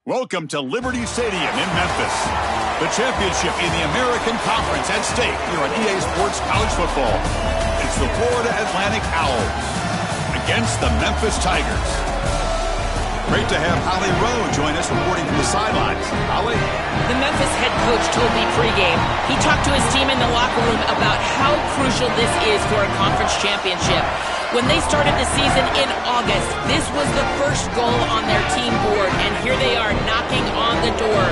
Welcome to Liberty Stadium in Memphis. The championship in the American Conference at stake here on EA Sports College Football. It's the Florida Atlantic Owls against the Memphis Tigers. Great to have Holly Rowe join us reporting from the sidelines. Holly? The Memphis head coach told me pregame he talked to his team in the locker room about how crucial this is for a conference championship. When they started the season in August, this was the first goal on their team board, and here they are knocking on the door.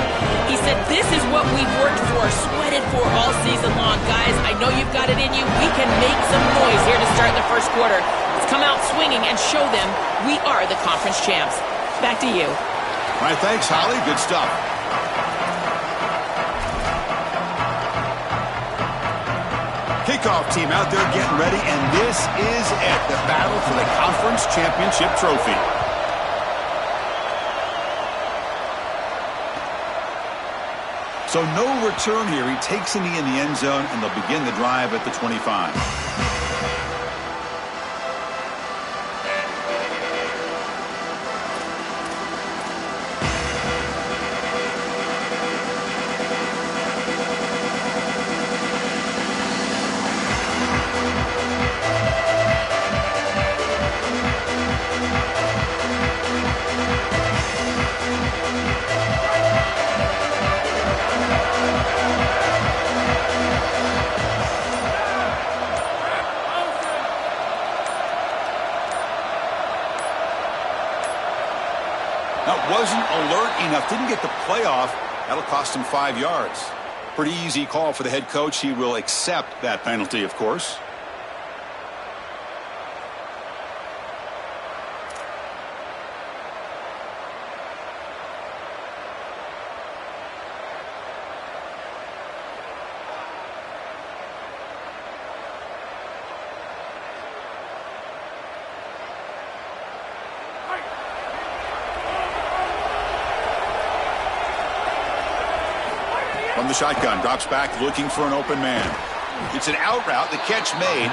He said, this is what we've worked for, sweated for all season long. Guys, I know you've got it in you. We can make some noise here to start the first quarter. Let's come out swinging and show them we are the conference champs. Back to you. All right, thanks, Holly. Good stuff. Kickoff team out there getting ready, and this is it, the battle for the conference championship trophy. So no return here. He takes a knee in the end zone, and they'll begin the drive at the 25. Wasn't alert enough, didn't get the playoff. That'll cost him 5 yards. Pretty easy call for the head coach. He will accept that penalty, of course. From the shotgun, drops back, looking for an open man. It's an out route, the catch made.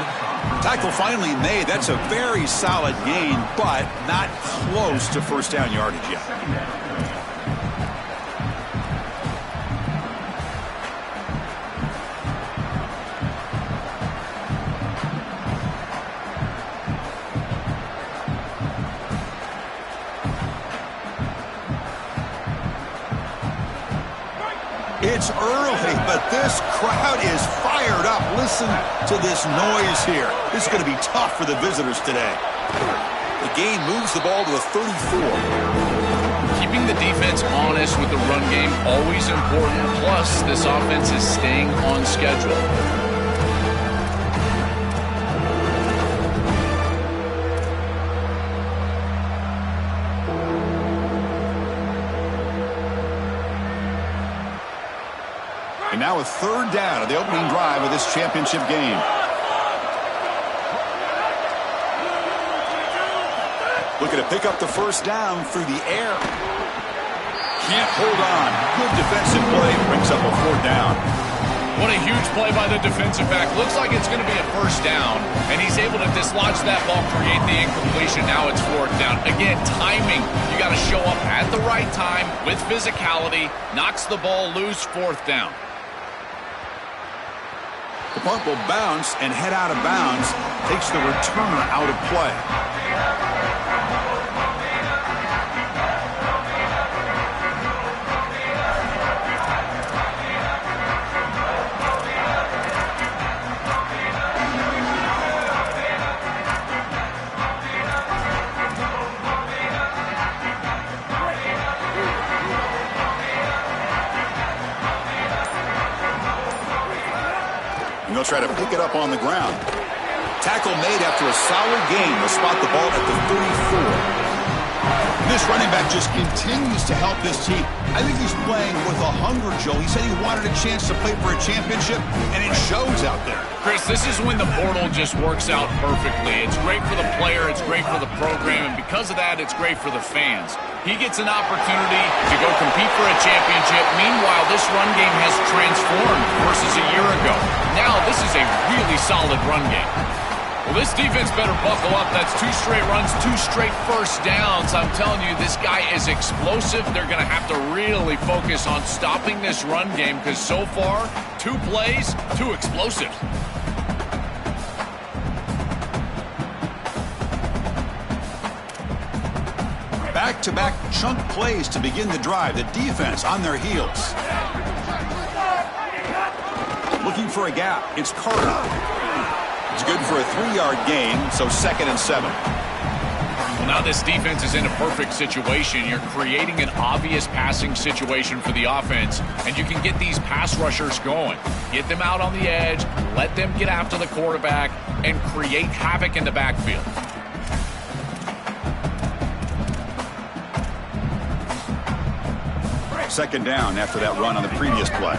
Tackle finally made. That's a very solid gain, but not close to first down yardage yet. It's early, but this crowd is fired up. Listen to this noise here. This is going to be tough for the visitors today. The game moves the ball to the 34. Keeping the defense honest with the run game, always important. Plus, this offense is staying on schedule. And now a third down of the opening drive of this championship game. Looking to pick up the first down through the air. Can't hold on. Good defensive play. Brings up a fourth down. What a huge play by the defensive back. Looks like it's going to be a first down, and he's able to dislodge that ball, create the incompletion. Now it's fourth down. Again, timing. You got to show up at the right time with physicality. Knocks the ball loose, fourth down. The punt will bounce and head out of bounds. Takes the returner out of play. They'll try to pick it up on the ground. Tackle made after a solid gain. They'll spot the ball at the 34. This running back just continues to help this team. I think he's playing with a hunger, Joe. He said he wanted a chance to play for a championship, and it shows out there. Chris, this is when the portal just works out perfectly. It's great for the player, it's great for the program, and because of that, it's great for the fans. He gets an opportunity to go compete for a championship. Meanwhile, this run game has transformed versus a year ago. Now, this is a really solid run game. Well, this defense better buckle up. That's 2 straight runs, 2 straight first downs. I'm telling you, this guy is explosive. They're going to have to really focus on stopping this run game because so far, 2 plays, 2 explosives. Back-to-back chunk plays to begin the drive. The defense on their heels. Looking for a gap. It's Carter. It's good for a 3-yard gain, so 2nd and 7. Well, now this defense is in a perfect situation. You're creating an obvious passing situation for the offense, and you can get these pass rushers going. Get them out on the edge, let them get after the quarterback, and create havoc in the backfield. Second down after that run on the previous play.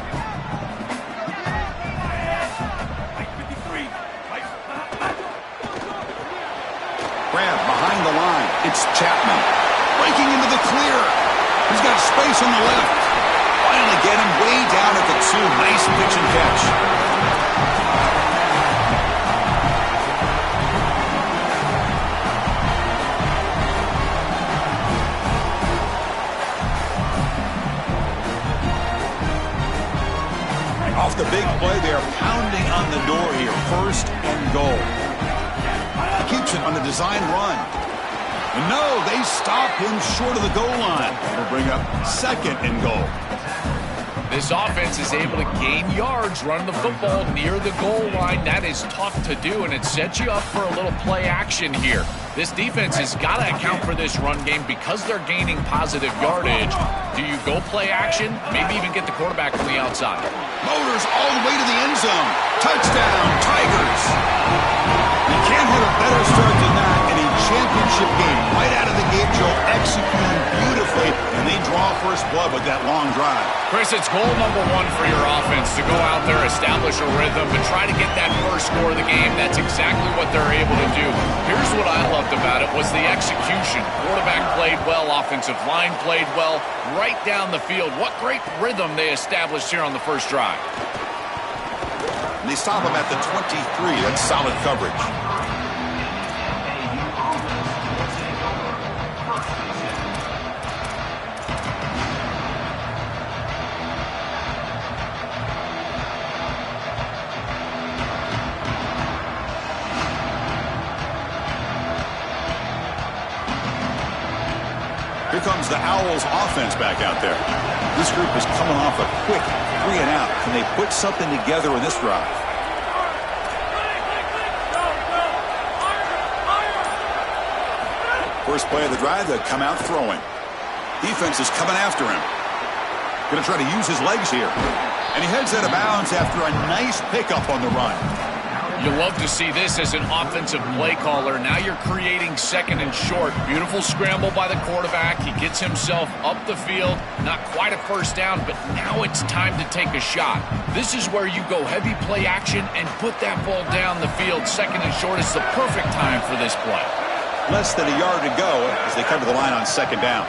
Grab behind the line. It's Chapman. Breaking into the clear. He's got space on the left. Finally get him way down at the 2. Nice pitch and catch. Off the big play, they are pounding on the door here. 1st and goal. Keeps it on the design run. And no, they stop him short of the goal line. It'll bring up 2nd and goal. This offense is able to gain yards running the football near the goal line. That is tough to do, and it sets you up for a little play action here. This defense has got to account for this run game because they're gaining positive yardage. Do you go play action? Maybe even get the quarterback from the outside. Motors all the way to the end zone. Touchdown, Tigers. You can't hit a better start than that in a championship game. Right out of the gate, Joe, executing beautifully, and they draw first blood with that long drive. Chris, it's goal number 1 for your offense to go out there, establish a rhythm, and try to get that first score of the game. That's exactly what they're able to do. Here's what I loved about it was the execution. Quarterback played well, offensive line played well, right down the field. What great rhythm they established here on the first drive. And they stop him at the 23. That's solid coverage. Here comes the Owls offense back out there. This group is coming off a quick 3 and out. Can they put something together in this drive? First play of the drive, they come out throwing. Defense is coming after him. Going to try to use his legs here. And he heads out of bounds after a nice pickup on the run. You love to see this as an offensive play caller. Now you're creating 2nd and short. Beautiful scramble by the quarterback. He gets himself up the field. Not quite a first down, but now it's time to take a shot. This is where you go heavy play action and put that ball down the field. 2nd and short is the perfect time for this play. Less than a yard to go as they come to the line on 2nd down.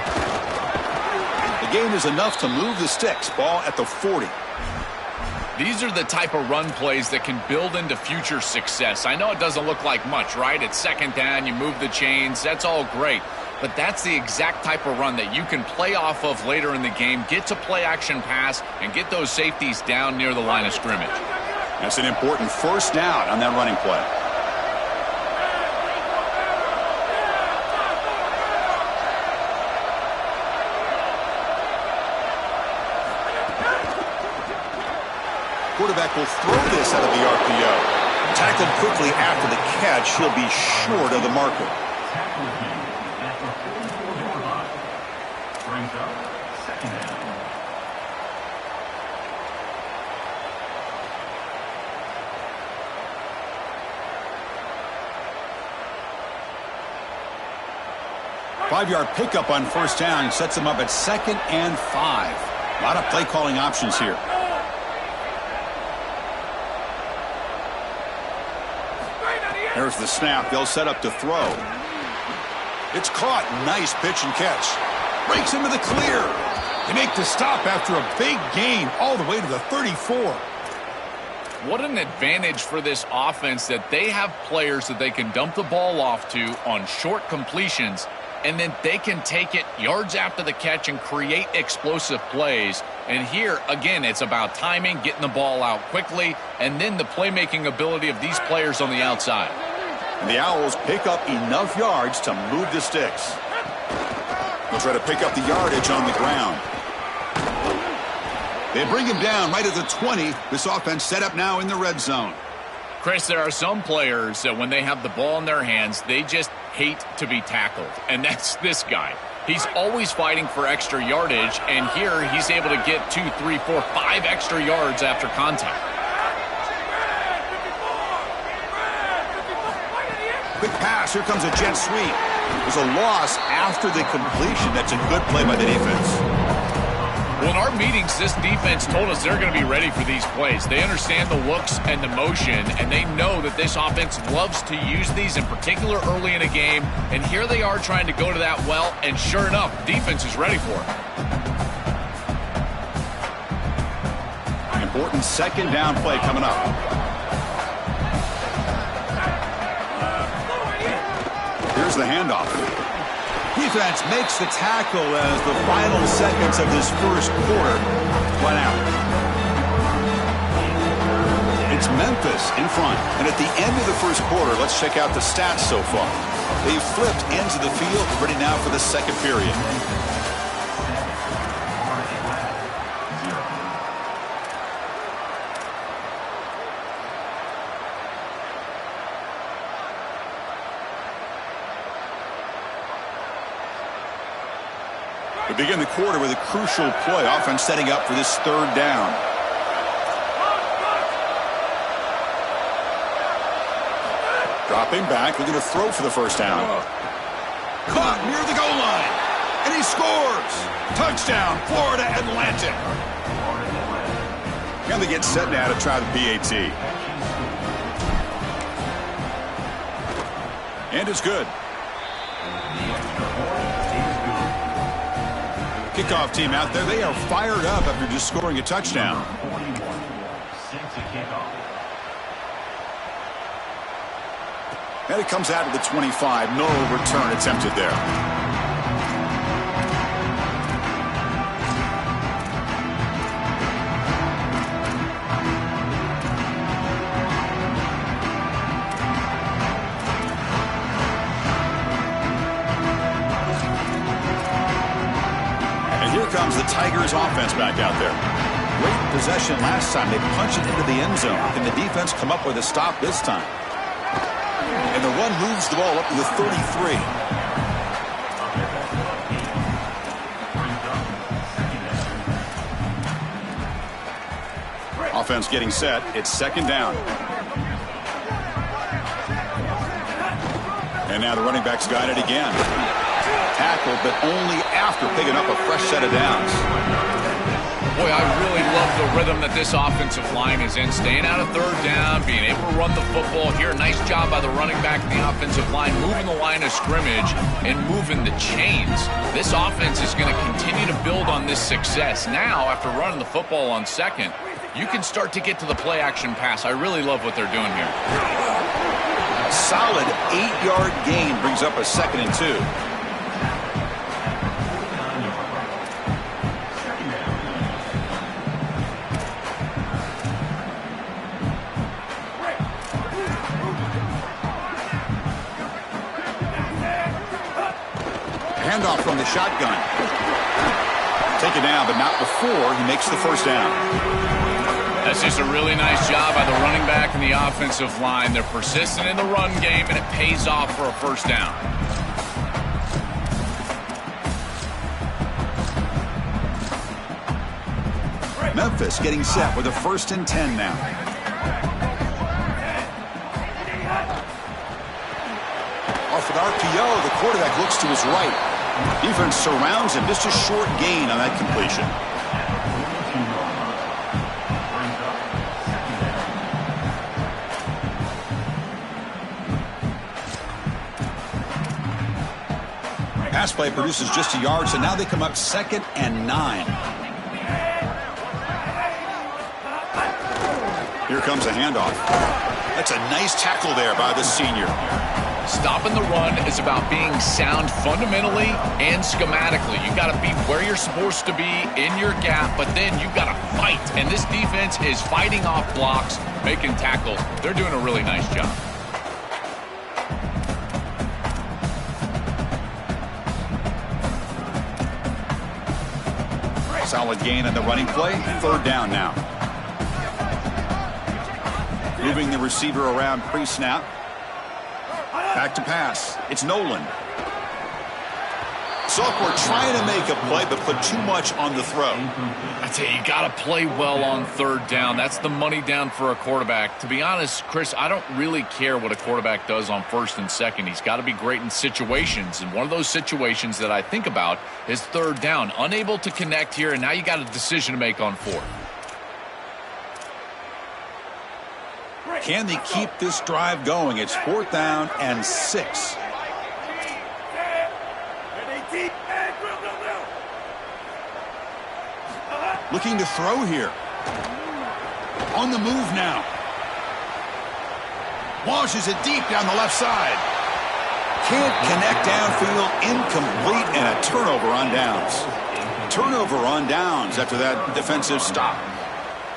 The gain is enough to move the sticks. Ball at the 40. These are the type of run plays that can build into future success. I know it doesn't look like much, right? It's 2nd down, you move the chains, that's all great. But that's the exact type of run that you can play off of later in the game, get to play action pass, and get those safeties down near the line of scrimmage. That's an important first down on that running play. Quarterback will throw this out of the RPO. Tackled quickly after the catch. He'll be short of the marker. Five-yard pickup on first down sets him up at 2nd and 5. A lot of play calling options here. There's the snap. They'll set up to throw. It's caught. Nice pitch and catch. Breaks into the clear. They make the stop after a big gain all the way to the 34. What an advantage for this offense that they have players that they can dump the ball off to on short completions, and then they can take it yards after the catch and create explosive plays. And here, again, it's about timing, getting the ball out quickly, and then the playmaking ability of these players on the outside. And the Owls pick up enough yards to move the sticks. They'll try to pick up the yardage on the ground. They bring him down right at the 20. This offense set up now in the red zone. Chris, there are some players that when they have the ball in their hands, they just hate to be tackled. And that's this guy. He's always fighting for extra yardage, and here he's able to get 2, 3, 4, 5 extra yards after contact. Quick pass. Here comes a jet sweep. There's a loss after the completion. That's a good play by the defense. Well, in our meetings, this defense told us they're going to be ready for these plays. They understand the looks and the motion, and they know that this offense loves to use these, in particular early in a game. And here they are trying to go to that well, and sure enough, defense is ready for it. An important second down play coming up. Here's the handoff. Defense makes the tackle as the final seconds of this first quarter run out. It's Memphis in front. And at the end of the first quarter, let's check out the stats so far. They've flipped into the field, ready now for the second period. We begin the quarter with a crucial play. Offense setting up for this third down. Dropping back, looking to throw for the first down. Caught near the goal line. And he scores. Touchdown, Florida Atlantic. And they get set now to try the PAT. And it's good. Kickoff team out there. They are fired up after just scoring a touchdown. And it comes out of the 25. No return attempted there. Comes the Tigers offense back out there. Great possession last time. They punched it into the end zone. Can the defense come up with a stop this time? And the run moves the ball up to the 33. Offense getting set. It's second down. And now the running back's got it again. Tackled, but only after picking up a fresh set of downs. Boy, I really love the rhythm that this offensive line is in. Staying out of third down, being able to run the football here. Nice job by the running back and the offensive line, moving the line of scrimmage and moving the chains. This offense is going to continue to build on this success. Now, after running the football on second, you can start to get to the play-action pass. I really love what they're doing here. A solid 8-yard gain brings up a 2nd and 2. Handoff from the shotgun. Taken down, but not before he makes the first down. That's just a really nice job by the running back and the offensive line. They're persistent in the run game, and it pays off for a first down. Memphis getting set with a 1st and 10 now. Off an RPO, the quarterback looks to his right. Defense surrounds him. Just a short gain on that completion. Pass play produces just a yard, so now they come up 2nd and 9. Here comes a handoff. That's a nice tackle there by the senior. Stopping the run is about being sound fundamentally and schematically. You got to be where you're supposed to be in your gap, but then you got to fight. And this defense is fighting off blocks, making tackles. They're doing a really nice job. Solid gain on the running play. Third down now. Moving the receiver around pre-snap. Back to pass. It's Nolan. Sophomore trying to make a play, but put too much on the throw. I tell you, you got to play well on third down. That's the money down for a quarterback. To be honest, Chris, I don't really care what a quarterback does on first and second. He's got to be great in situations. And one of those situations that I think about is third down. Unable to connect here, and now you got a decision to make on fourth. Can they keep this drive going? It's 4th down and 6. Looking to throw here. On the move now. Launches it deep down the left side. Can't connect downfield. Incomplete and a turnover on downs. Turnover on downs after that defensive stop.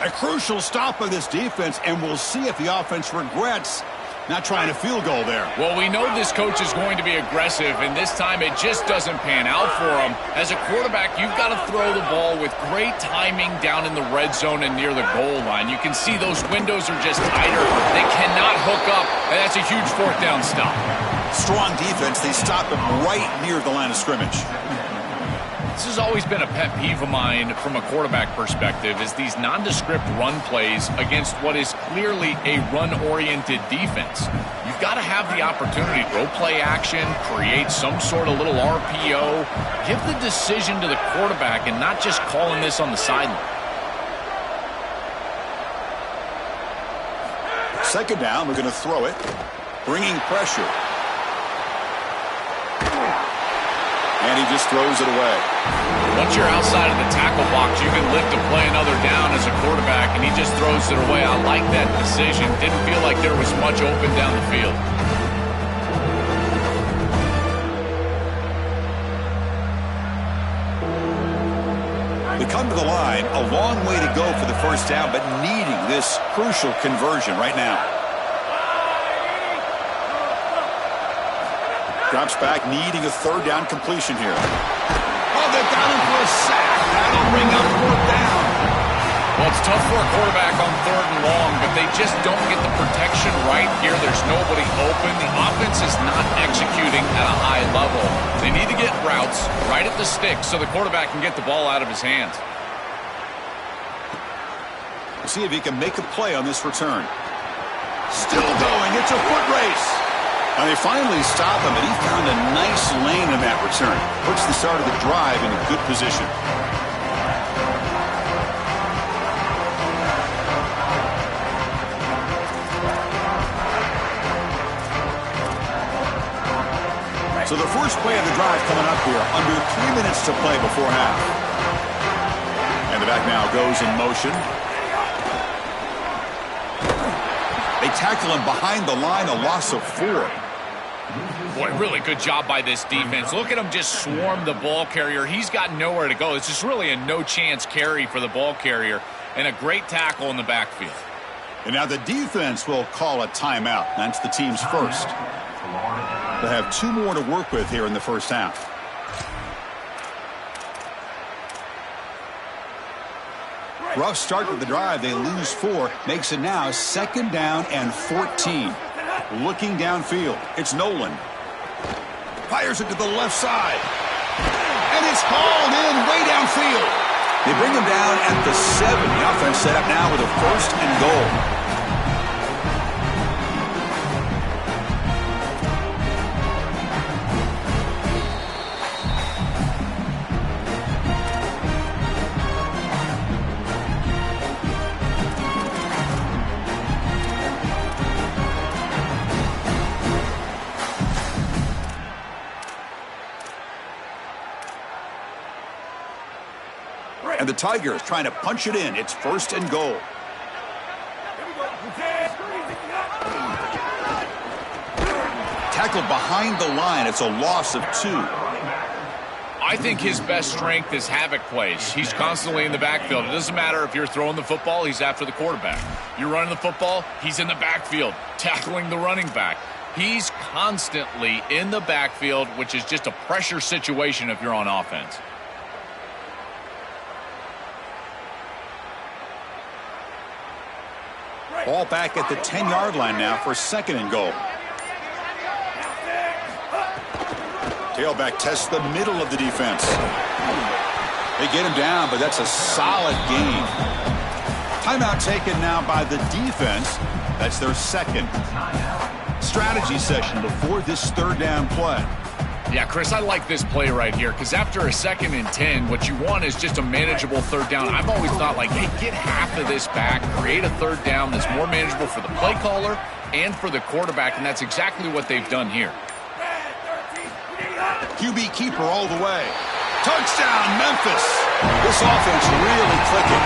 A crucial stop of this defense, and we'll see if the offense regrets not trying a field goal there. Well, we know this coach is going to be aggressive, and this time it just doesn't pan out for him. As a quarterback, you've got to throw the ball with great timing down in the red zone and near the goal line. You can see those windows are just tighter. They cannot hook up, and that's a huge 4th down stop. Strong defense. They stop him right near the line of scrimmage. This has always been a pet peeve of mine from a quarterback perspective, is these nondescript run plays against what is clearly a run-oriented defense. You've got to have the opportunity to go play action, create some sort of little RPO, give the decision to the quarterback and not just calling this on the sideline. 2nd down, we're going to throw it. Bringing pressure. And he just throws it away. Once you're outside of the tackle box, you can live to play another down as a quarterback, and he just throws it away. I like that decision. Didn't feel like there was much open down the field. They come to the line, a long way to go for the 1st down, but needing this crucial conversion right now. Drops back, needing a 3rd down completion here. Oh, they got him for a sack. That'll bring up 4th down. Well, it's tough for a quarterback on 3rd and long, but they just don't get the protection right here. There's nobody open. The offense is not executing at a high level. They need to get routes right at the stick so the quarterback can get the ball out of his hands. We'll see if he can make a play on this return. Still going. It's a foot race. And they finally stop him, but he found a nice lane in that return. Puts the start of the drive in a good position. So the first play of the drive coming up here, under 3 minutes to play before half. And the back now goes in motion. They tackle him behind the line, a loss of 4. Boy, really good job by this defense. Look at him just swarm the ball carrier. He's got nowhere to go. It's just really a no-chance carry for the ball carrier, and a great tackle in the backfield. And now the defense will call a timeout. That's the team's first. They have 2 more to work with here in the 1st half. Rough start to the drive. They lose 4. Makes it now 2nd down and 14. Looking downfield. It's Nolan. Fires it to the left side. And it's hauled in way downfield. They bring him down at the 7. The offense set up now with a 1st and goal. And the Tigers trying to punch it in. It's 1st and goal. tackled behind the line. It's a loss of 2. I think his best strength is havoc plays. He's constantly in the backfield. It doesn't matter if you're throwing the football, he's after the quarterback. You're running the football, he's in the backfield, tackling the running back. He's constantly in the backfield, which is just a pressure situation if you're on offense. Ball back at the 10-yard line now for 2nd and goal. Tailback tests the middle of the defense. They get him down, but that's a solid gain. Timeout taken now by the defense. That's their 2nd. Strategy session before this 3rd down play. Yeah, Chris, I like this play right here because after a 2nd and 10, what you want is just a manageable 3rd down. I've always thought, like, hey, get half of this back, create a 3rd down that's more manageable for the play caller and for the quarterback, and that's exactly what they've done here. QB keeper all the way. Touchdown, Memphis. This offense really clicking.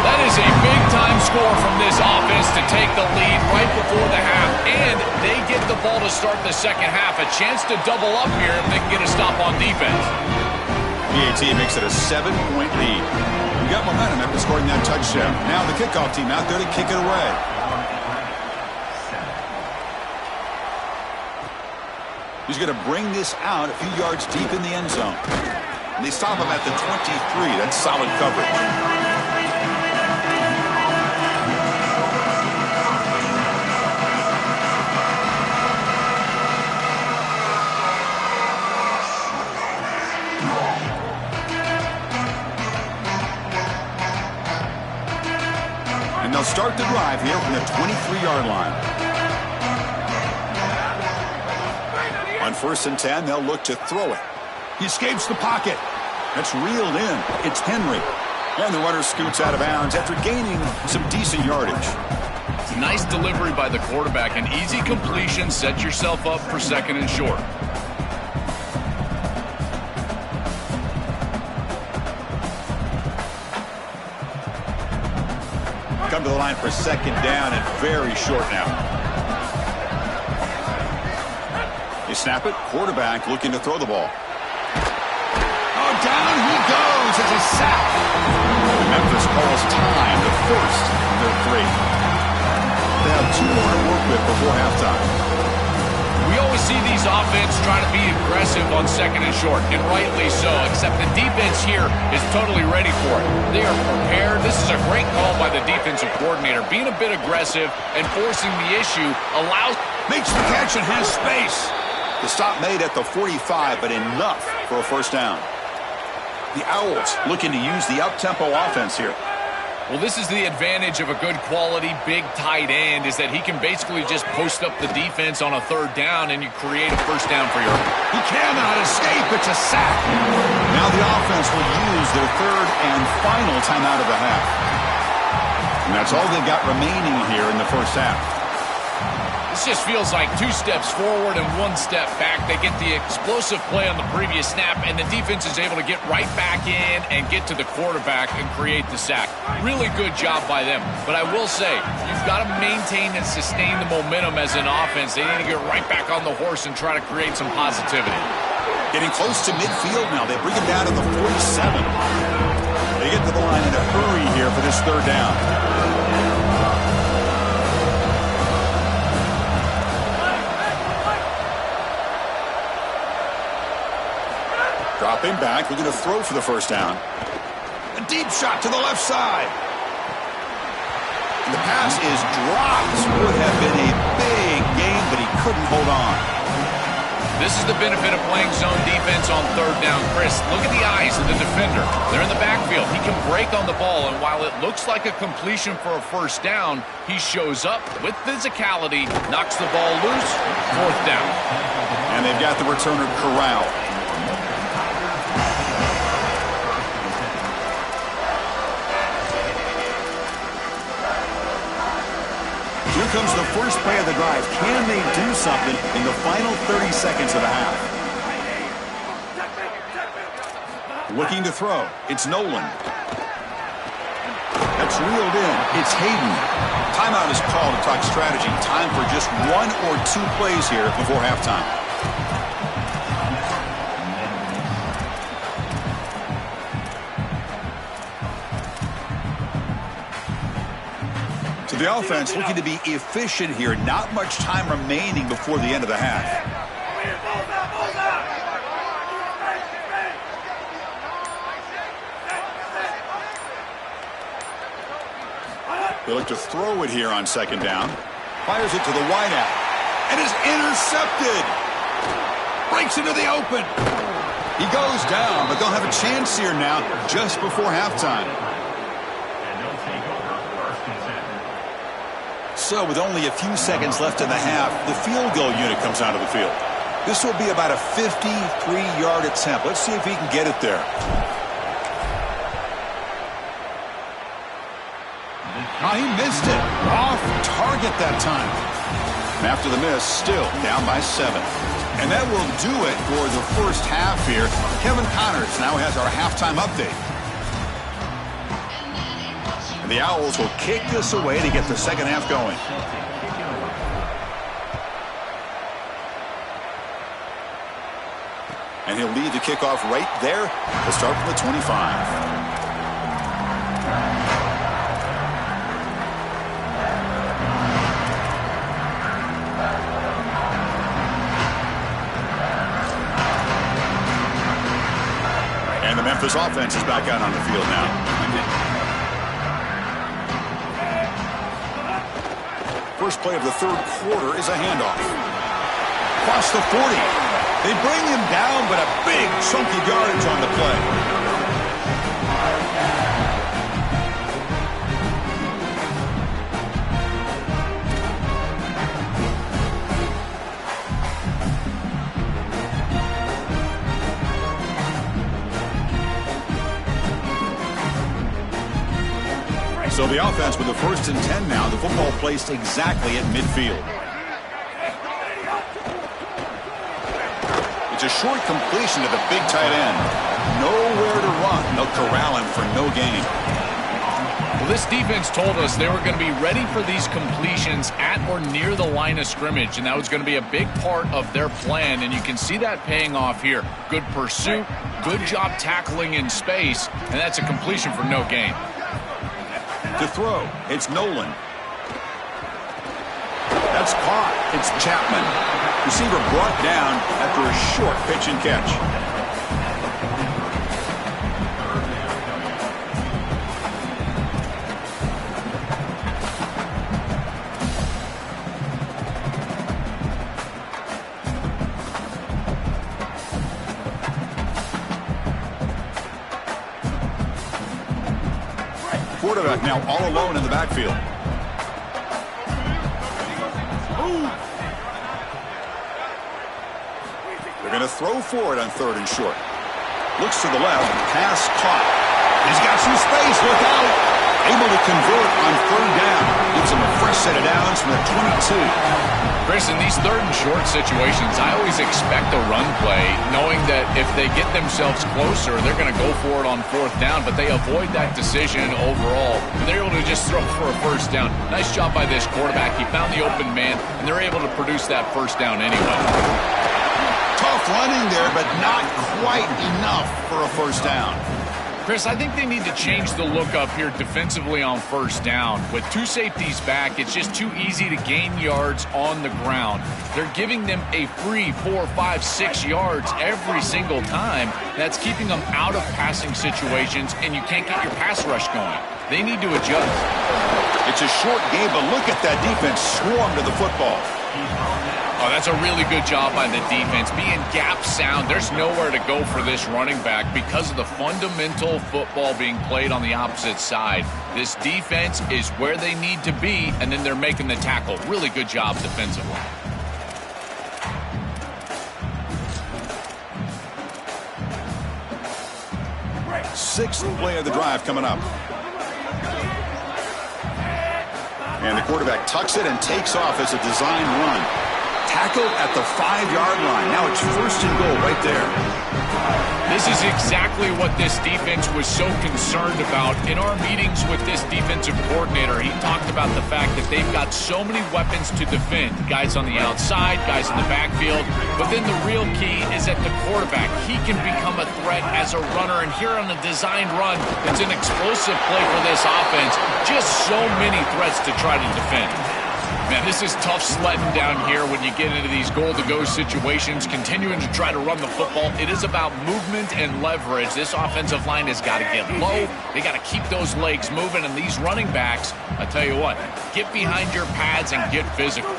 That is a big-time score from this offense to take the lead right before the half, and they get the ball to start the 2nd half. A chance to double up here if they can get a stop on defense. PAT makes it a 7-point lead. We got momentum after scoring that touchdown. Now the kickoff team out there to kick it away. He's going to bring this out a few yards deep in the end zone. And they stop him at the 23. That's solid coverage. And they'll start the drive here from the 23-yard line. On 1st and 10, they'll look to throw it. He escapes the pocket. That's reeled in. It's Henry. And the runner scoots out of bounds after gaining some decent yardage. It's a nice delivery by the quarterback. An easy completion. Set yourself up for 2nd and short. Come to the line for 2nd down and very short now. They snap it. Quarterback looking to throw the ball. Oh, down he goes. It's a sack. Memphis calls time, the 1st of their 3. They have 2 more to work with before halftime. We always see these offense try to be aggressive on 2nd and short, and rightly so, except the defense here is totally ready for it. They are prepared. This is a great call by the defensive coordinator. Being a bit aggressive and forcing the issue allows... Makes the catch and has space. The stop made at the 45, but enough for a 1st down. The Owls looking to use the up-tempo offense here. Well, this is the advantage of a good quality big tight end, is that he can basically just post up the defense on a 3rd down and you create a 1st down for your... He cannot escape. It's a sack. Now the offense will use their 3rd and final timeout of the half. And that's all they've got remaining here in the 1st half. This just feels like 2 steps forward and 1 step back. They get the explosive play on the previous snap, and the defense is able to get right back in and get to the quarterback and create the sack. Really good job by them. But I will say, you've got to maintain and sustain the momentum as an offense. They need to get right back on the horse and try to create some positivity. Getting close to midfield now. They bring him down to the 47. They get to the line in a hurry here for this 3rd down. Dropping back, looking to throw for the 1st down. A deep shot to the left side. And the pass is dropped. Would have been a big game, but he couldn't hold on. This is the benefit of playing zone defense on 3rd down. Chris, look at the eyes of the defender. They're in the backfield. He can break on the ball, and while it looks like a completion for a 1st down, he shows up with physicality, knocks the ball loose, 4th down. And they've got the returner corralled. Here comes the first play of the drive. Can they do something in the final 30 seconds of the half? Looking to throw. It's Nolan. That's reeled in. It's Hayden. Timeout is called to talk strategy. Time for just 1 or 2 plays here before halftime. So the offense looking to be efficient here. Not much time remaining before the end of the half. They look to throw it here on second down. Fires it to the wideout. And is intercepted. Breaks into the open. He goes down, but they'll have a chance here now just before halftime. So with only a few seconds left in the half, the field goal unit comes out of the field. This will be about a 53-yard attempt. Let's see if he can get it there. Oh, he missed it. Off target that time. And after the miss, still down by 7. And that will do it for the first half here. Kevin Connors now has our halftime update. And the Owls will kick this away to get the second half going. And he'll lead the kickoff right there to start from the 25. And the Memphis offense is back out on the field now. First play of the third quarter is a handoff. Across the 40. They bring him down, but a big chunk of yardage on the play. So the offense with the 1st and 10 now. The football placed exactly at midfield. It's a short completion to the big tight end. Nowhere to run. They'll corral him for no gain. Well, this defense told us they were going to be ready for these completions at or near the line of scrimmage, and that was going to be a big part of their plan, and you can see that paying off here. Good pursuit, good job tackling in space, and that's a completion for no gain. To throw, it's Nolan. That's caught. It's Chapman. Receiver brought down after a short pitch and catch. Quarterback now all alone in the backfield. They're going to throw for it on 3rd and short. Looks to the left. Pass caught. He's got some space. Look out. Able to convert on 3rd down. Gives him a fresh set of downs from the 22. Chris, in these 3rd and short situations, I always expect a run play, knowing that if they get themselves closer, they're going to go for it on 4th down, but they avoid that decision overall. And they're able to just throw for a 1st down. Nice job by this quarterback. He found the open man, and they're able to produce that 1st down anyway. Tough running there, but not quite enough for a 1st down. Chris, I think they need to change the look up here defensively on 1st down. With 2 safeties back, it's just too easy to gain yards on the ground. They're giving them a free 4, 5, 6 yards every single time. That's keeping them out of passing situations, and you can't get your pass rush going. They need to adjust. It's a short game, but look at that defense swarm to the football. Oh, that's a really good job by the defense. Being gap sound, there's nowhere to go for this running back because of the fundamental football being played on the opposite side. This defense is where they need to be, and then they're making the tackle. Really good job defensively. Sixth play of the drive coming up. And the quarterback tucks it and takes off as a design run. Tackled at the 5-yard line. Now it's 1st and goal right there. This is exactly what this defense was so concerned about. In our meetings with this defensive coordinator, he talked about the fact that they've got so many weapons to defend. Guys on the outside, guys in the backfield. But then the real key is at the quarterback. He can become a threat as a runner. And here on the designed run, it's an explosive play for this offense. Just so many threats to try to defend. Man, this is tough sledding down here when you get into these goal-to-go situations, continuing to try to run the football. It is about movement and leverage. This offensive line has got to get low. They got to keep those legs moving, and these running backs, I tell you what, get behind your pads and get physical.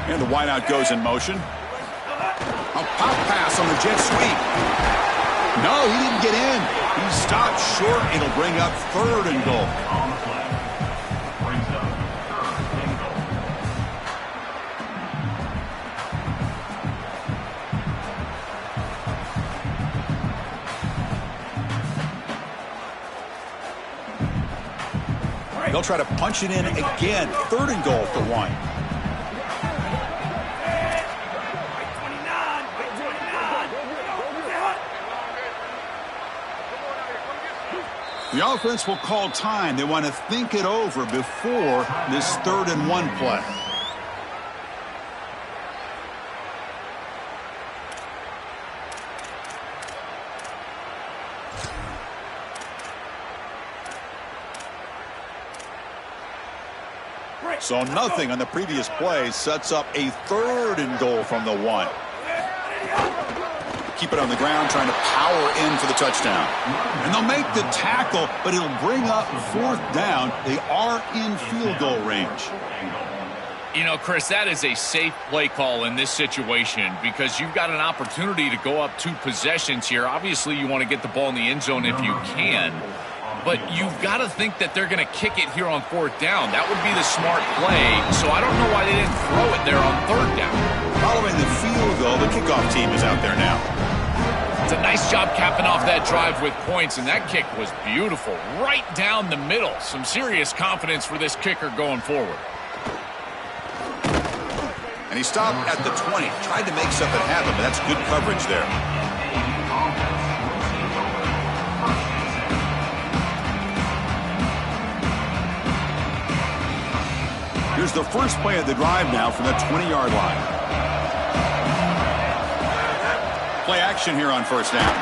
And the wideout goes in motion. A pop pass on the jet sweep. No, he didn't get in. He stopped short. It'll bring up 3rd and goal. They'll try to punch it in again. 3rd and goal for 1. The offense will call time. They want to think it over before this 3rd and 1 play. So nothing on the previous play sets up a 3rd and goal from the 1. Keep it on the ground, trying to power in for the touchdown. And they'll make the tackle, but it'll bring up 4th down. They are in field goal range. You know, Chris, that is a safe play call in this situation because you've got an opportunity to go up 2 possessions here. Obviously, you want to get the ball in the end zone if you can. But you've got to think that they're going to kick it here on 4th down. That would be the smart play. So I don't know why they didn't throw it there on 3rd down. Following the field goal, the kickoff team is out there now. It's a nice job capping off that drive with points, and that kick was beautiful. Right down the middle. Some serious confidence for this kicker going forward. And he stopped at the 20. Tried to make something happen, but that's good coverage there. Here's the first play of the drive now from the 20-yard line. Play action here on 1st down.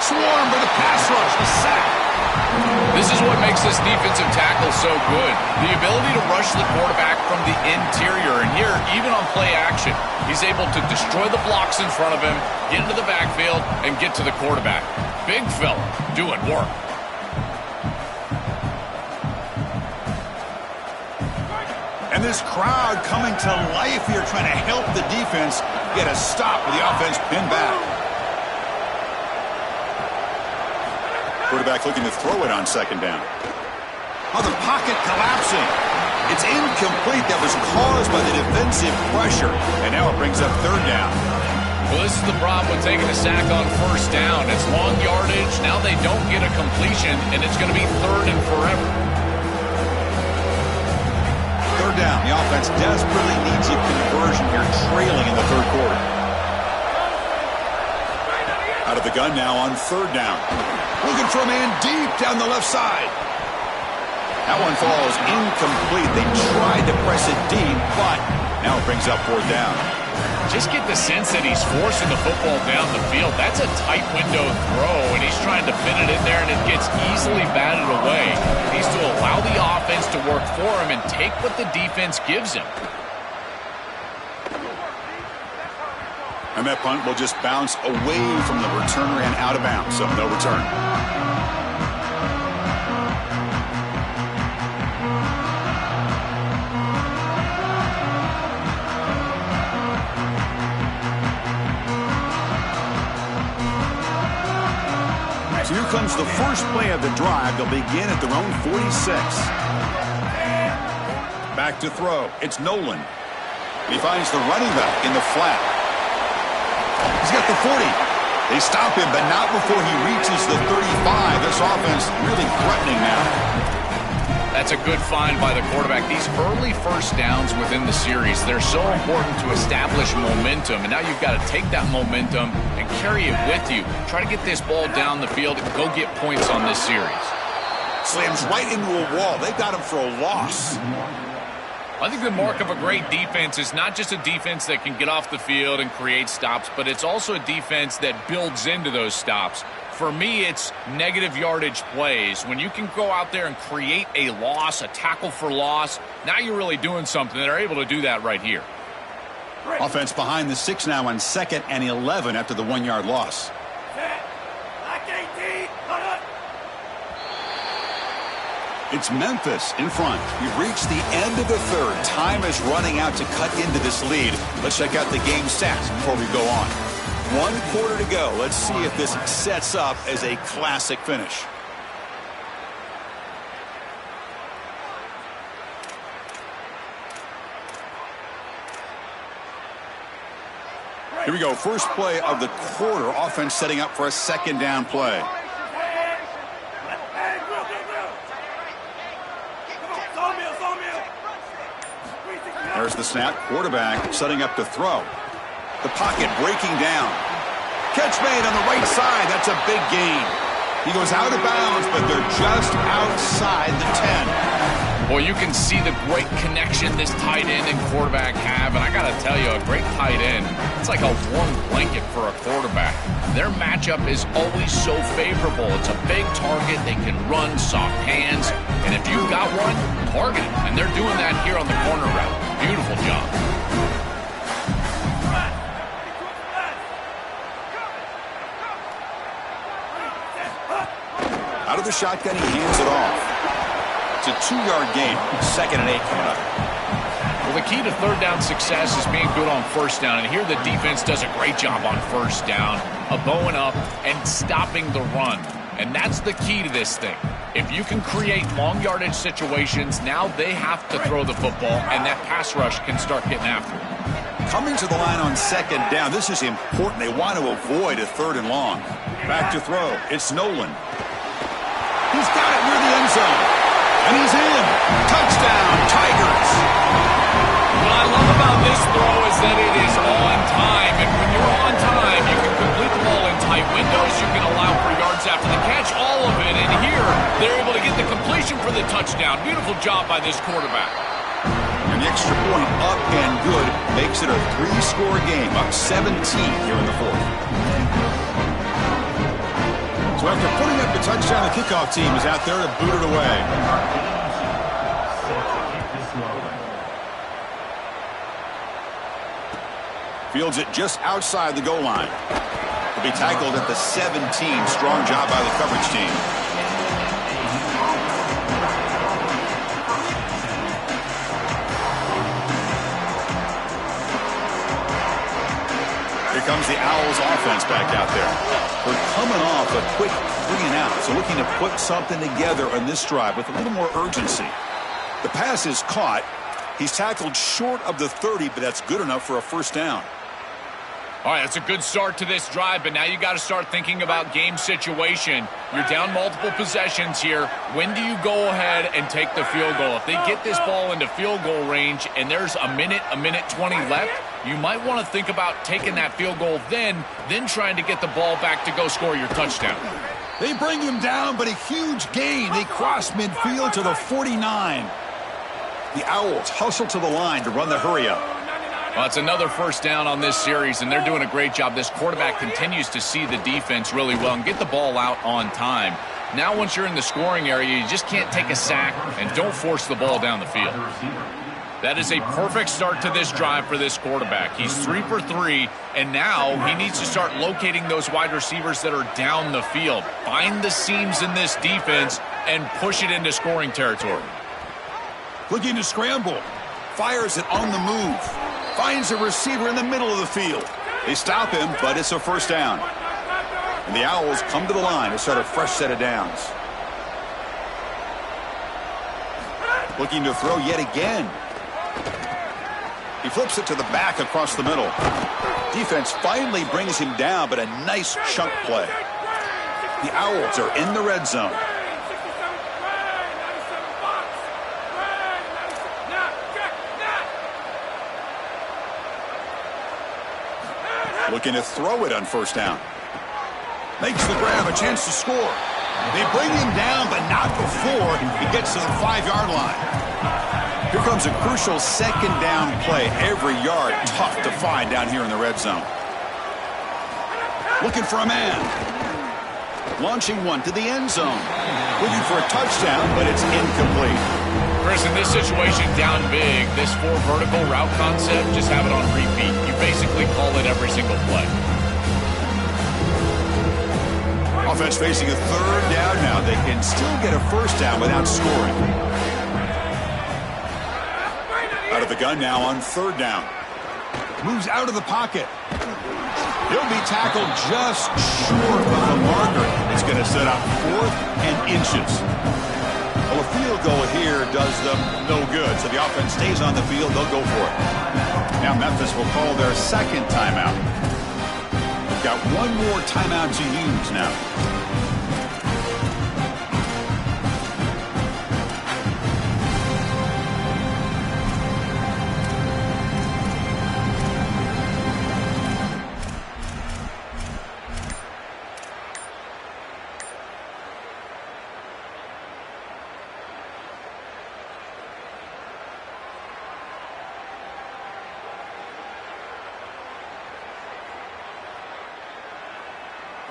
Swarm with a pass rush, a sack. This is what makes this defensive tackle so good. The ability to rush the quarterback from the interior. And here, even on play action, he's able to destroy the blocks in front of him, get into the backfield, and get to the quarterback. Big fella doing work. And this crowd coming to life here, trying to help the defense get a stop with the offense pinned back. Quarterback looking to throw it on 2nd down. Oh, the pocket collapsing. It's incomplete. That was caused by the defensive pressure. And now it brings up 3rd down. Well, this is the problem with taking a sack on 1st down. It's long yardage. Now they don't get a completion, and it's going to be 3rd and forever. 3rd down. The offense desperately needs a conversion here, trailing in the 3rd quarter. Out of the gun now on 3rd down. Looking for a man deep down the left side. That one falls incomplete. They tried to press it deep, but now it brings up 4th down. Just get the sense that he's forcing the football down the field. That's a tight window throw, and he's trying to fit it in there, and it gets easily batted away. He needs to allow the offense to work for him and take what the defense gives him. And that punt will just bounce away from the returner and out of bounds, so no return. So here comes the first play of the drive. They'll begin at their own 46. Back to throw. It's Nolan. He finds the running back in the flat. He's got the 40. They stop him, but not before he reaches the 35. This offense really threatening now. That's a good find by the quarterback. These early first downs within the series, they're so important to establish momentum. And now you've got to take that momentum and carry it with you. Try to get this ball down the field and go get points on this series. Slams right into a wall. They got him for a loss. I think the mark of a great defense is not just a defense that can get off the field and create stops, but it's also a defense that builds into those stops. For me, it's negative yardage plays. When you can go out there and create a loss, a tackle for loss, now you're really doing something. They're able to do that right here. Offense behind the 6 now on 2nd and 11 after the 1-yard loss. It's Memphis in front. We've reached the end of the third. Time is running out to cut into this lead. Let's check out the game stats before we go on. 1 quarter to go. Let's see if this sets up as a classic finish. Here we go. First play of the quarter. Offense setting up for a 2nd down play. There's the snap. Quarterback setting up to throw. The pocket breaking down. Catch made on the right side. That's a big gain. He goes out of bounds, but they're just outside the 10. Well, you can see the great connection this tight end and quarterback have. And I got to tell you, a great tight end, it's like a warm blanket for a quarterback. Their matchup is always so favorable. It's a big target. They can run, soft hands. And if you've got one, target it. And they're doing that here on the corner route. Beautiful job. Out of the shotgun, he hands it off. It's a 2-yard gain. 2nd and 8 coming up. Well, the key to third down success is being good on first down. And here the defense does a great job on first down of bowing up and stopping the run. And that's the key to this thing. If you can create long yardage situations, now they have to throw the football, and that pass rush can start getting after it. Coming to the line on 2nd down. This is important. They want to avoid a 3rd and long. Back to throw. It's Nolan. He's got it near the end zone. And he's in. Touchdown, Tigers. What I love about this throw is that it is on time. And when you're on time, you can complete the ball in tight windows. You can allow for yards after the catch, all of it. And here, they're able to get the completion for the touchdown. Beautiful job by this quarterback. And the extra point up and good makes it a 3-score game. Up 17 here in the 4th. So after putting up the touchdown, the kickoff team is out there to boot it away. Fields it just outside the goal line. Will be tackled at the 17. Strong job by the coverage team. Here comes the Owls offense back out there. We're coming off a quick 3-and-out, so looking to put something together on this drive with a little more urgency. The pass is caught. He's tackled short of the 30, but that's good enough for a 1st down. All right, that's a good start to this drive, but now you got to start thinking about game situation. You're down multiple possessions here. When do you go ahead and take the field goal? If they get this ball into field goal range and there's a minute 20 left, you might want to think about taking that field goal then trying to get the ball back to go score your touchdown. They bring him down, but a huge gain. They cross midfield to the 49. The Owls hustle to the line to run the hurry-up. Well, it's another 1st down on this series, and they're doing a great job. This quarterback continues to see the defense really well and get the ball out on time. Now, once you're in the scoring area, you just can't take a sack and don't force the ball down the field. That is a perfect start to this drive for this quarterback. He's 3 for 3, and now he needs to start locating those wide receivers that are down the field. Find the seams in this defense and push it into scoring territory. Looking to scramble. Fires it on the move. Finds a receiver in the middle of the field. They stop him, but it's a 1st down. And the Owls come to the line to start a fresh set of downs. Looking to throw yet again. He flips it to the back across the middle. Defense finally brings him down, but a nice chunk play. The Owls are in the red zone. Looking to throw it on first down. Makes the grab, a chance to score. They bring him down, but not before he gets to the 5-yard line. Here comes a crucial second down play. Every yard tough to find down here in the red zone. Looking for a man. Launching one to the end zone. Looking for a touchdown, but it's incomplete. Chris, in this situation, down big, this 4 vertical route concept, just have it on repeat. You basically call it every single play. Offense facing a third down now. They can still get a first down without scoring. Out of the gun now on third down. Moves out of the pocket. He'll be tackled just short of the marker. It's going to set up 4th and inches. Well, a field goal here does them no good. So the offense stays on the field. They'll go for it. Now Memphis will call their second timeout. They've got one more timeout to use now.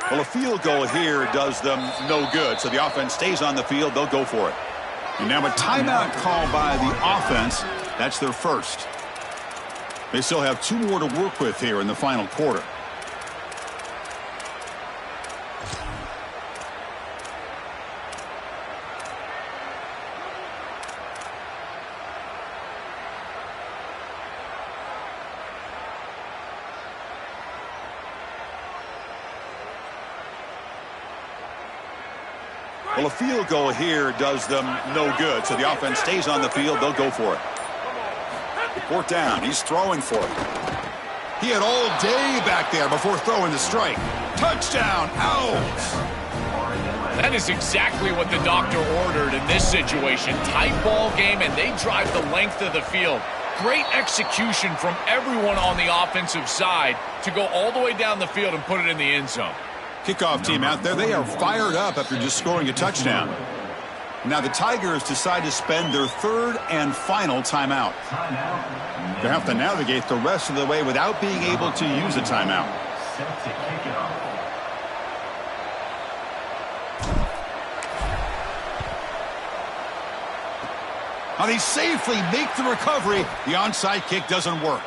Well, a field goal here does them no good. So the offense stays on the field. They'll go for it. And now a timeout call by the offense. That's their first. They still have 2 more to work with here in the final quarter. Well, a field goal here does them no good. So the offense stays on the field. They'll go for it. 4th down. He's throwing for it. He had all day back there before throwing the strike. Touchdown, Owls. That is exactly what the doctor ordered in this situation. Tight ball game, and they drive the length of the field. Great execution from everyone on the offensive side to go all the way down the field and put it in the end zone. Kickoff team out there. They are fired up after just scoring a touchdown. Now the Tigers decide to spend their 3rd and final timeout. They have to navigate the rest of the way without being able to use a timeout. Now they safely make the recovery. The onside kick doesn't work.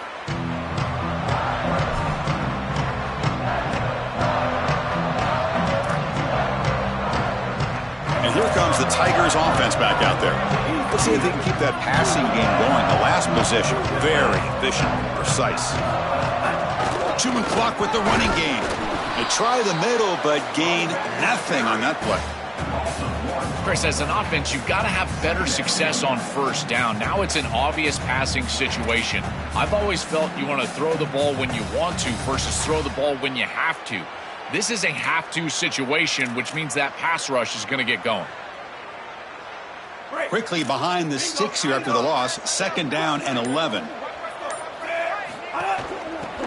And here comes the Tigers offense back out there. Let's see if they can keep that passing game going. The last possession, very efficient, precise. Chewing clock with the running game. They try the middle, but gain nothing on that play. Chris, as an offense, you've got to have better success on first down. Now it's an obvious passing situation. I've always felt you want to throw the ball when you want to versus throw the ball when you have to. This is a have-to situation, which means that pass rush is going to get going. Quickly behind the 6 here after the loss. 2nd down and 11.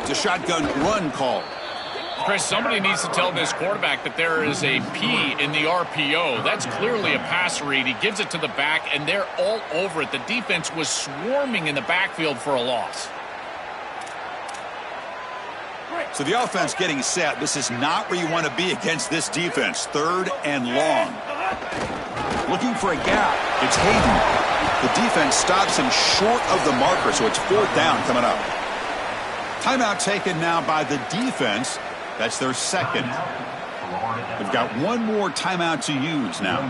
It's a shotgun run call. Chris, somebody needs to tell this quarterback that there is a P in the RPO. That's clearly a pass read. He gives it to the back, and they're all over it. The defense was swarming in the backfield for a loss. So the offense getting set. This is not where you want to be against this defense. 3rd and long. Looking for a gap. It's Hayden. The defense stops him short of the marker, so it's 4th down coming up. Timeout taken now by the defense. That's their 2nd. They've got one more timeout to use now.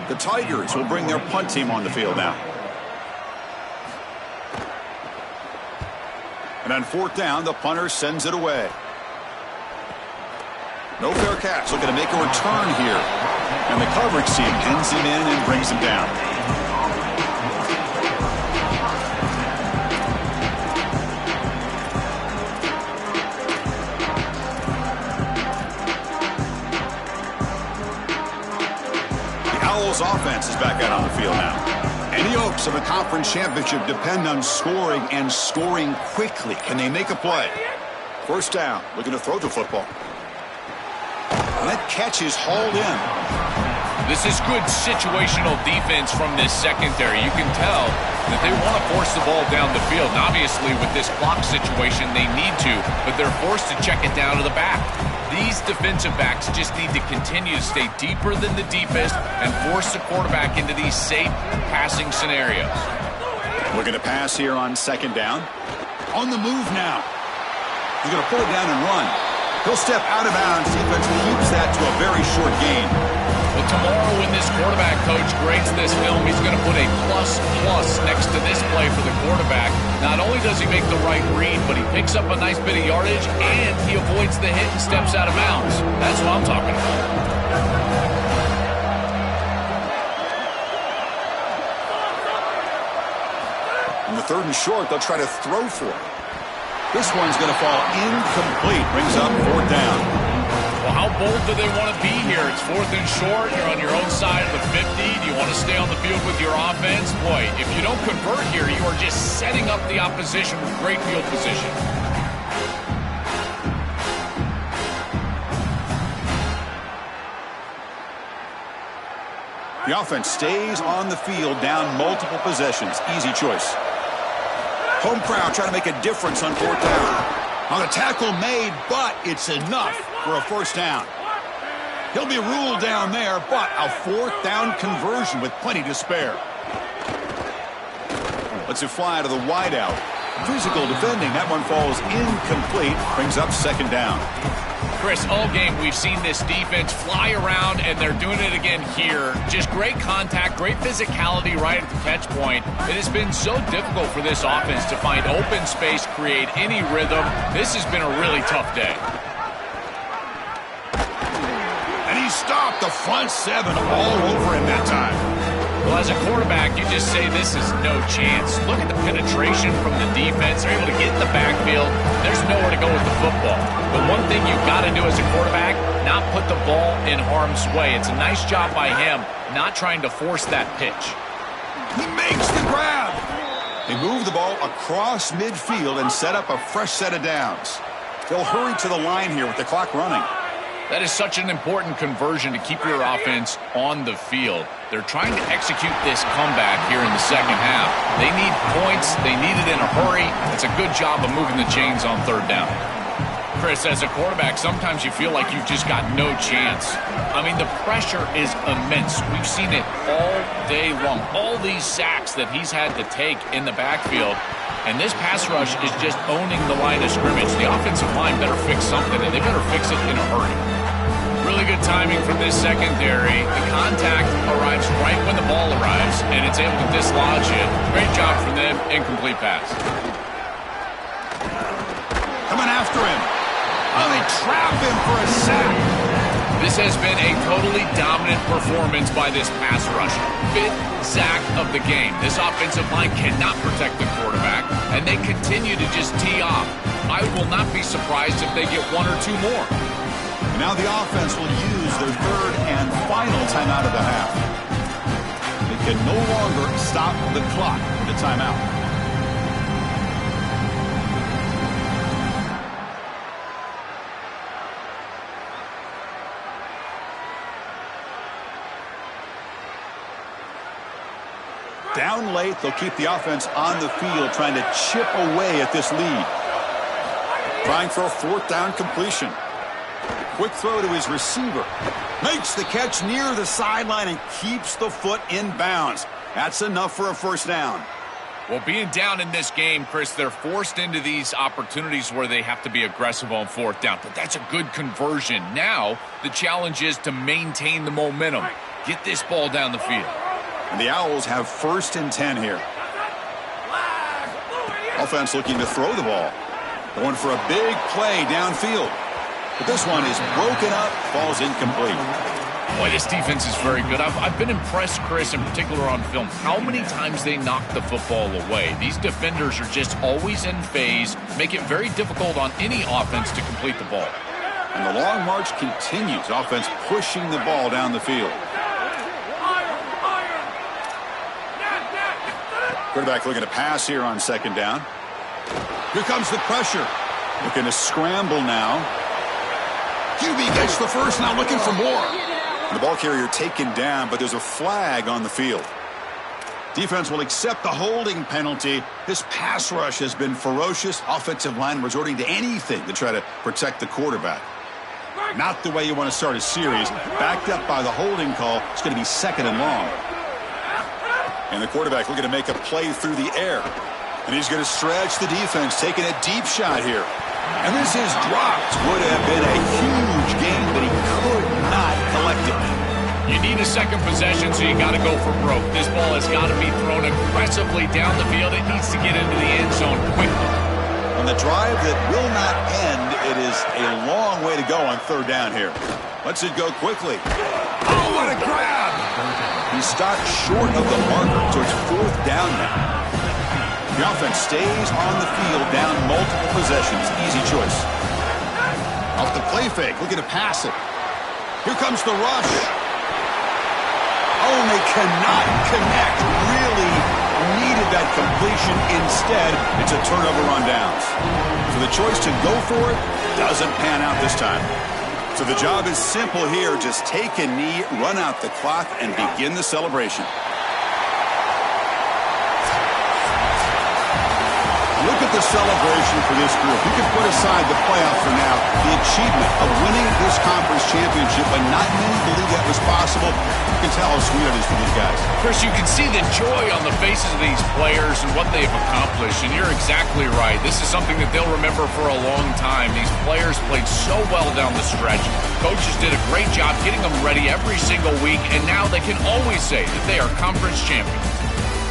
The Tigers will bring their punt team on the field now. And on 4th down, the punter sends it away. No fair catch. Looking to make a return here. And the coverage team pins him in and brings him down. The Owls offense is back out on the field now. Any hopes of a conference championship depend on scoring and scoring quickly. Can they make a play? First down, looking to throw the football. And that catch is hauled in. This is good situational defense from this secondary. You can tell that they want to force the ball down the field. And obviously, with this clock situation, they need to, but they're forced to check it down to the back. These defensive backs just need to continue to stay deeper than the deepest and force the quarterback into these safe passing scenarios. Looking to pass here on second down. On the move now. He's going to pull it down and run. He'll step out of bounds. Defense keeps that to a very short gain. Well, tomorrow when this quarterback coach grades this film, he's going to put a plus next to this play for the quarterback. Not only does he make the right read, but he picks up a nice bit of yardage, and he avoids the hit and steps out of bounds. That's what I'm talking about. On the third and short, they'll try to throw for it. This one's going to fall incomplete. Brings up fourth down. Well, how bold do they want to be here? It's fourth and short. You're on your own side of the 50. Do you want to stay on the field with your offense? Boy, if you don't convert here, you are just setting up the opposition with great field position. The offense stays on the field, down multiple possessions. Easy choice. Home crowd trying to make a difference on fourth down. On the tackle made, but it's enough for a first down. He'll be ruled down there, but a fourth down conversion with plenty to spare. Lets it fly to the wideout. Physical defending. That one falls incomplete. Brings up second down. Chris, all game we've seen this defense fly around, and they're doing it again here. Just great contact, great physicality right at the catch point. It has been so difficult for this offense to find open space, create any rhythm. This has been a really tough day. And he stopped the front seven all over him that time. Well, as a quarterback, you just say this is no chance. Look at the penetration from the defense. They're able to get in the backfield. There's nowhere to go with the football. The one thing you've got to do as a quarterback, not put the ball in harm's way. It's a nice job by him, not trying to force that pitch. He makes the grab. They move the ball across midfield and set up a fresh set of downs. They'll hurry to the line here with the clock running. That is such an important conversion to keep your offense on the field. They're trying to execute this comeback here in the second half. They need points. They need it in a hurry. It's a good job of moving the chains on third down. Chris, as a quarterback, sometimes you feel like you've just got no chance. I mean, the pressure is immense. We've seen it all day long. All these sacks that he's had to take in the backfield. And this pass rush is just owning the line of scrimmage. The offensive line better fix something, and they better fix it in a hurry. Really good timing from this secondary. The contact arrives right when the ball arrives, and it's able to dislodge it. Great job from them. Incomplete pass. Coming after him. Oh, they trap him for a sack. This has been a totally dominant performance by this pass rush. Fifth sack of the game. This offensive line cannot protect the quarterback, and they continue to just tee off. I will not be surprised if they get one or two more. And now the offense will use their third and final timeout of the half. They can no longer stop the clock with the timeout. Down late, they'll keep the offense on the field, trying to chip away at this lead. Trying for a fourth down completion. Quick throw to his receiver. Makes the catch near the sideline and keeps the foot in bounds. That's enough for a first down. Well, being down in this game, Chris, they're forced into these opportunities where they have to be aggressive on fourth down. But that's a good conversion. Now, the challenge is to maintain the momentum. Get this ball down the field. And the Owls have first and 10 here. Offense looking to throw the ball. Going for a big play downfield. But this one is broken up, falls incomplete. Boy, this defense is very good. I've been impressed, Chris, in particular on film, how many times they knock the football away. These defenders are just always in phase, make it very difficult on any offense to complete the ball. And the long march continues. Offense pushing the ball down the field. Quarterback looking to pass here on second down. Here comes the pressure. Looking to scramble now. QB gets the first, now looking for more. The ball carrier taken down, but there's a flag on the field. Defense will accept the holding penalty. This pass rush has been ferocious. Offensive line resorting to anything to try to protect the quarterback. Not the way you want to start a series. Backed up by the holding call. It's going to be 2nd and long. And the quarterback looking to make a play through the air. And he's going to stretch the defense, taking a deep shot here. And this is dropped. Would have been a huge gain, but he could not collect it. You need a second possession, so you got to go for broke. This ball has got to be thrown aggressively down the field. It needs to get into the end zone quickly. On the drive that will not end, it is a long way to go on 3rd down here. Lets it go quickly. Oh, what a grab! He stopped short of the marker, so it's 4th down now. The offense stays on the field, down multiple possessions. Easy choice. Off the play fake, looking to pass it. Here comes the rush. Oh, and they cannot connect. Really needed that completion. Instead, it's a turnover on downs. So the choice to go for it doesn't pan out this time. So the job is simple here. Just take a knee, run out the clock, and begin the celebration. Look at the celebration for this group. You can put aside the playoff for now. The achievement of winning this conference championship, but not many believe that was possible. You can tell how sweet it is for these guys. Chris, you can see the joy on the faces of these players and what they've accomplished, and you're exactly right. This is something that they'll remember for a long time. These players played so well down the stretch. Coaches did a great job getting them ready every single week, and now they can always say that they are conference champions.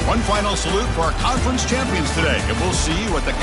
One final salute for our conference champions today, and we'll see you at the